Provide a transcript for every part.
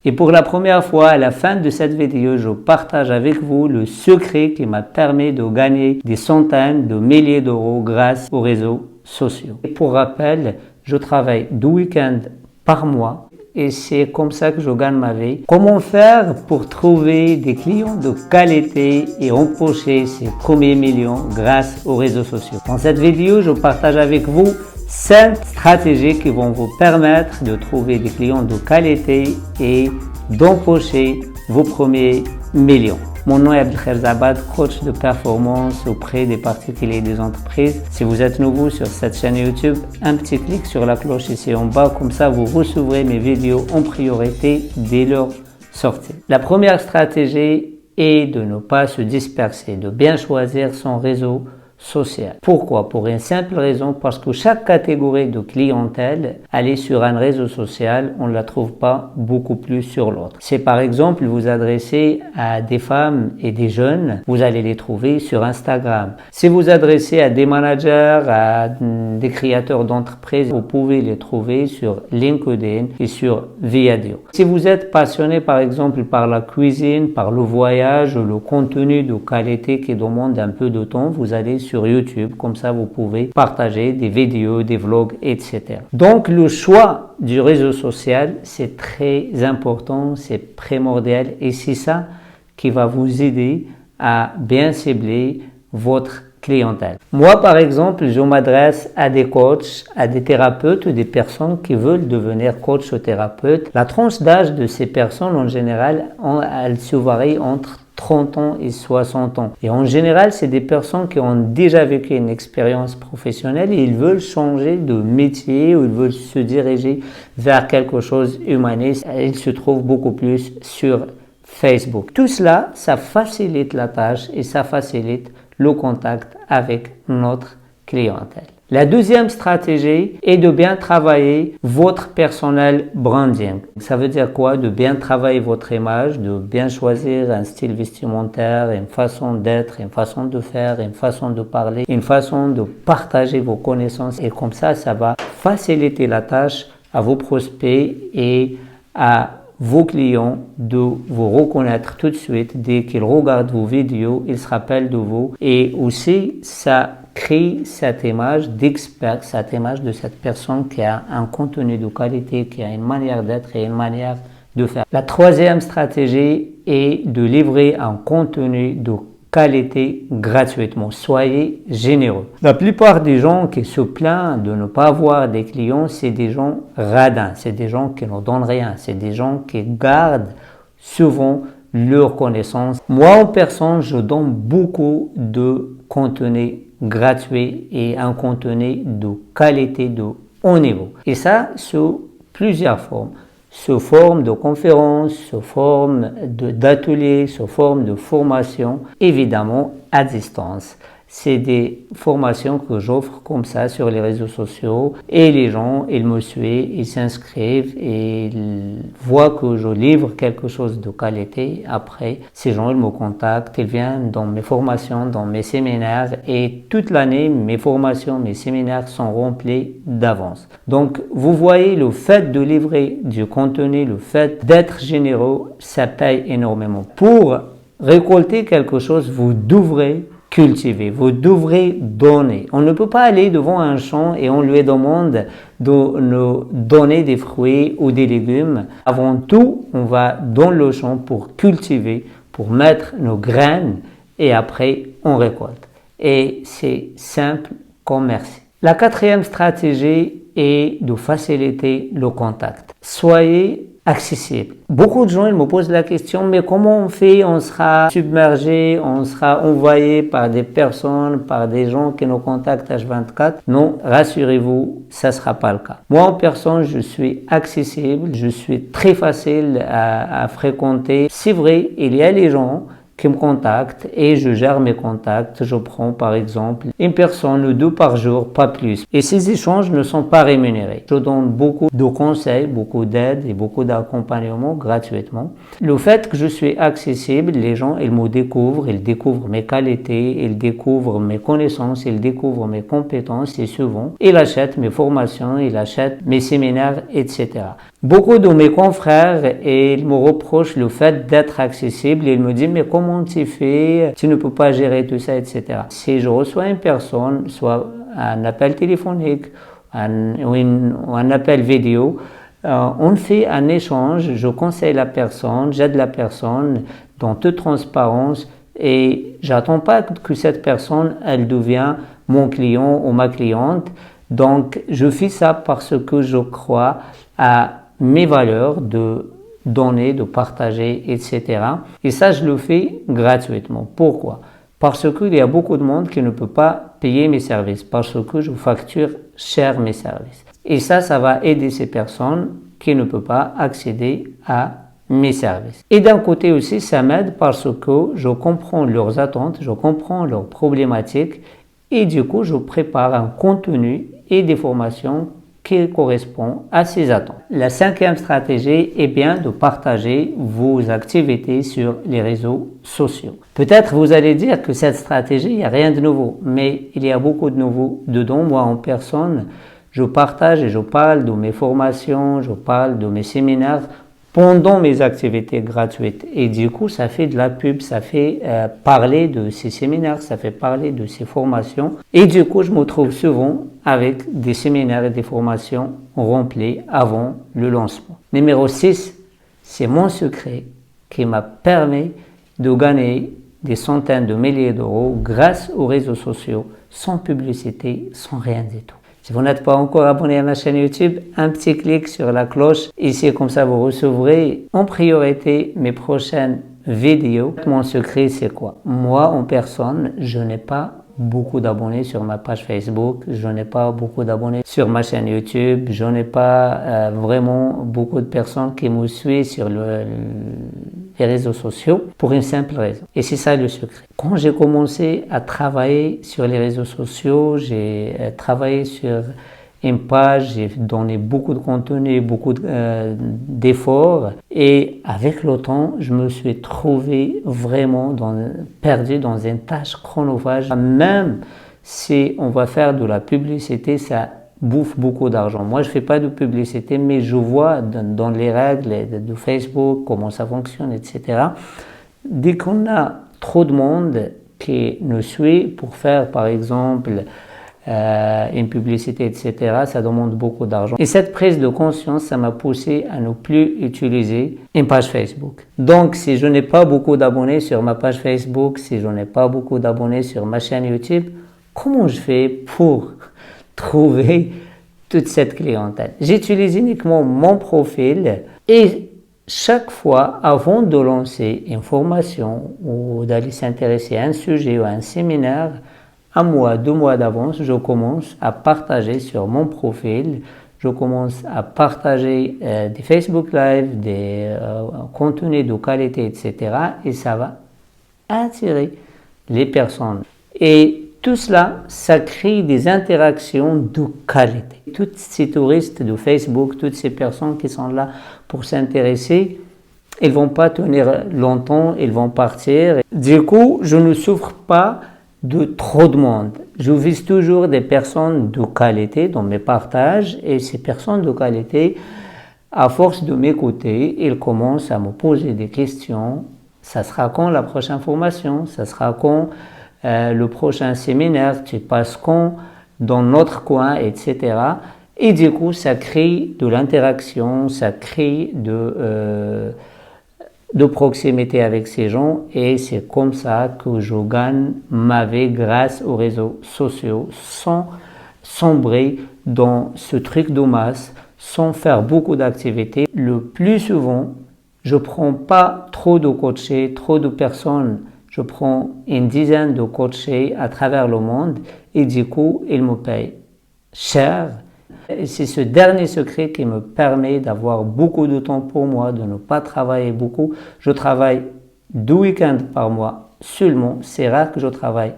Et pour la première fois, à la fin de cette vidéo, je partage avec vous le secret qui m'a permis de gagner des centaines de milliers d'euros grâce aux réseaux sociaux. Et pour rappel, je travaille 2 week-ends par mois et c'est comme ça que je gagne ma vie. Comment faire pour trouver des clients de qualité et empocher ses premiers millions grâce aux réseaux sociaux? Dans cette vidéo, je partage avec vous 5 stratégies qui vont vous permettre de trouver des clients de qualité et d'empocher vos premiers millions. Mon nom est Abdelkhair Zabad, coach de performance auprès des particuliers et des entreprises. Si vous êtes nouveau sur cette chaîne YouTube, un petit clic sur la cloche ici en bas, comme ça vous recevrez mes vidéos en priorité dès leur sortie. La première stratégie est de ne pas se disperser, de bien choisir son réseau social. Pourquoi? Pour une simple raison, parce que chaque catégorie de clientèle, elle est sur un réseau social, on ne la trouve pas beaucoup plus sur l'autre. Si par exemple vous adressez à des femmes et des jeunes, vous allez les trouver sur Instagram. Si vous adressez à des managers, à des créateurs d'entreprises, vous pouvez les trouver sur LinkedIn et sur Viadio. Si vous êtes passionné par exemple par la cuisine, par le voyage, le contenu de qualité qui demande un peu de temps, vous allez sur YouTube, comme ça vous pouvez partager des vidéos, des vlogs, etc. Donc le choix du réseau social, c'est très important, c'est primordial et c'est ça qui va vous aider à bien cibler votre clientèle. Moi, par exemple, je m'adresse à des coachs, à des thérapeutes, des personnes qui veulent devenir coach ou thérapeute. La tranche d'âge de ces personnes, en général, elle se varie entre 30 ans et 60 ans. Et en général, c'est des personnes qui ont déjà vécu une expérience professionnelle et ils veulent changer de métier ou ils veulent se diriger vers quelque chose humaniste. Ils se trouvent beaucoup plus sur Facebook. Tout cela, ça facilite la tâche et ça facilite le contact avec notre clientèle. La deuxième stratégie est de bien travailler votre personnel branding. Ça veut dire quoi? De bien travailler votre image, de bien choisir un style vestimentaire, une façon d'être, une façon de faire, une façon de parler, une façon de partager vos connaissances. Et comme ça va faciliter la tâche à vos prospects et à vos clients de vous reconnaître tout de suite. Dès qu'ils regardent vos vidéos, ils se rappellent de vous. Et aussi, ça crée cette image d'expert, cette image de cette personne qui a un contenu de qualité, qui a une manière d'être et une manière de faire. La troisième stratégie est de livrer un contenu de qualité gratuitement. Soyez généreux. La plupart des gens qui se plaignent de ne pas avoir des clients, c'est des gens radins, c'est des gens qui ne donnent rien, c'est des gens qui gardent souvent leurs connaissances. Moi, en personne, je donne beaucoup de contenu gratuit et un contenu de qualité de haut niveau. Et ça, sous plusieurs formes. Sous forme de conférences, sous forme d'ateliers, sous forme de formation, évidemment à distance. C'est des formations que j'offre comme ça sur les réseaux sociaux et les gens, ils me suivent, ils s'inscrivent et ils voient que je livre quelque chose de qualité. Après, ces gens, ils me contactent, ils viennent dans mes formations, dans mes séminaires et toute l'année, mes formations, mes séminaires sont remplis d'avance. Donc, vous voyez, le fait de livrer du contenu, le fait d'être généreux, ça paye énormément. Pour récolter quelque chose, vous devrez cultiver, vous devrez donner. On ne peut pas aller devant un champ et on lui demande de nous donner des fruits ou des légumes. Avant tout, on va dans le champ pour cultiver, pour mettre nos graines et après on récolte. Et c'est simple comme merci. La quatrième stratégie est de faciliter le contact. Soyez accessible. Beaucoup de gens ils me posent la question, mais comment on fait? On sera submergé, on sera envoyé par des personnes, par des gens qui nous contactent H24. Non, rassurez-vous, ça ne sera pas le cas. Moi, en personne, je suis accessible, je suis très facile à fréquenter. C'est vrai, il y a les gens qui me contactent et je gère mes contacts. Je prends par exemple une personne ou deux par jour, pas plus. Et ces échanges ne sont pas rémunérés. Je donne beaucoup de conseils, beaucoup d'aide et beaucoup d'accompagnement gratuitement. Le fait que je suis accessible, les gens, ils me découvrent, ils découvrent mes qualités, ils découvrent mes connaissances, ils découvrent mes compétences et souvent, ils achètent mes formations, ils achètent mes séminaires, etc. Beaucoup de mes confrères, ils me reprochent le fait d'être accessible. Ils me disent, mais comment tu fais? Tu ne peux pas gérer tout ça, etc. Si je reçois une personne, soit un appel téléphonique ou un appel vidéo, on fait un échange, je conseille la personne, j'aide la personne dans toute transparence et j'attends pas que cette personne, elle devienne mon client ou ma cliente. Donc, je fais ça parce que je crois à mes valeurs de donner, de partager, etc. Et ça, je le fais gratuitement. Pourquoi? Parce qu'il y a beaucoup de monde qui ne peut pas payer mes services, parce que je facture cher mes services. Et ça va aider ces personnes qui ne peuvent pas accéder à mes services. Et d'un côté aussi, ça m'aide parce que je comprends leurs attentes, je comprends leurs problématiques et du coup, je prépare un contenu et des formations qui correspond à ces attentes. La cinquième stratégie est bien de partager vos activités sur les réseaux sociaux. Peut-être vous allez dire que cette stratégie, il n'y a rien de nouveau, mais il y a beaucoup de nouveau dedans. Moi, en personne, je partage et je parle de mes formations, je parle de mes séminaires pendant mes activités gratuites. Et du coup, ça fait de la pub, ça fait parler de ces séminaires, ça fait parler de ces formations. Et du coup, je me trouve souvent avec des séminaires et des formations remplis avant le lancement. Numéro 6, c'est mon secret qui m'a permis de gagner des centaines de milliers d'euros grâce aux réseaux sociaux, sans publicité, sans rien du tout. Si vous n'êtes pas encore abonné à ma chaîne YouTube, un petit clic sur la cloche. Ici, comme ça, vous recevrez en priorité mes prochaines vidéos. Mon secret, c'est quoi? Moi, en personne, je n'ai pas beaucoup d'abonnés sur ma page Facebook, je n'ai pas beaucoup d'abonnés sur ma chaîne YouTube, je n'ai pas vraiment beaucoup de personnes qui me suivent sur les réseaux sociaux pour une simple raison. Et c'est ça le secret. Quand j'ai commencé à travailler sur les réseaux sociaux, j'ai travaillé sur une page, j'ai donné beaucoup de contenu, beaucoup d'efforts et avec le temps, je me suis trouvé vraiment perdu dans une tâche chronophage. Même si on va faire de la publicité, ça bouffe beaucoup d'argent. Moi, je fais pas de publicité, mais je vois dans les règles de Facebook comment ça fonctionne, etc. Dès qu'on a trop de monde qui nous suit pour faire, par exemple, une publicité, etc., ça demande beaucoup d'argent. Et cette prise de conscience, ça m'a poussé à ne plus utiliser une page Facebook. Donc, si je n'ai pas beaucoup d'abonnés sur ma page Facebook, si je n'ai pas beaucoup d'abonnés sur ma chaîne YouTube, comment je fais pour trouver toute cette clientèle? J'utilise uniquement mon profil et chaque fois, avant de lancer une formation ou d'aller s'intéresser à un sujet ou à un séminaire, un mois, 2 mois d'avance, je commence à partager sur mon profil, je commence à partager des Facebook Live, des contenus de qualité, etc. Et ça va attirer les personnes. Et tout cela, ça crée des interactions de qualité. Tous ces touristes de Facebook, toutes ces personnes qui sont là pour s'intéresser, ils ne vont pas tenir longtemps, ils vont partir. Du coup, je ne souffre pas de trop de monde. Je vise toujours des personnes de qualité dans mes partages et ces personnes de qualité, à force de m'écouter, ils commencent à me poser des questions. Ça sera quand la prochaine formation? Ça sera quand le prochain séminaire? Tu passes quand dans notre coin, etc. Et du coup, ça crée de l'interaction, ça crée de proximité avec ces gens et c'est comme ça que je gagne ma vie grâce aux réseaux sociaux sans sombrer dans ce truc de masse, sans faire beaucoup d'activités. Le plus souvent, je prends pas trop de coachés, trop de personnes. Je prends une dizaine de coachés à travers le monde et du coup, ils me payent cher. Et c'est ce dernier secret qui me permet d'avoir beaucoup de temps pour moi, de ne pas travailler beaucoup. Je travaille 2 week-ends par mois seulement. C'est rare que je travaille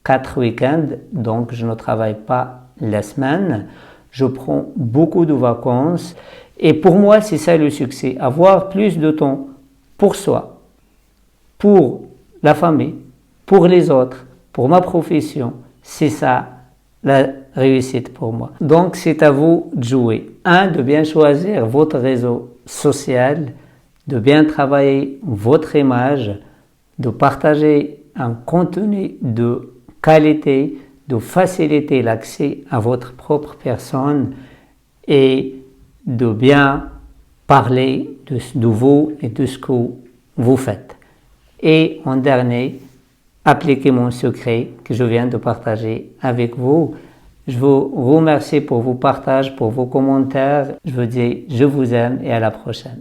4 week-ends, donc je ne travaille pas la semaine. Je prends beaucoup de vacances et pour moi, c'est ça le succès. Avoir plus de temps pour soi, pour la famille, pour les autres, pour ma profession, c'est ça la réussite pour moi. Donc c'est à vous de jouer. 1. De bien choisir votre réseau social, de bien travailler votre image, de partager un contenu de qualité, de faciliter l'accès à votre propre personne et de bien parler de vous et de ce que vous faites. Et en dernier, appliquez mon secret que je viens de partager avec vous. Je vous remercie pour vos partages, pour vos commentaires. Je vous dis, je vous aime et à la prochaine.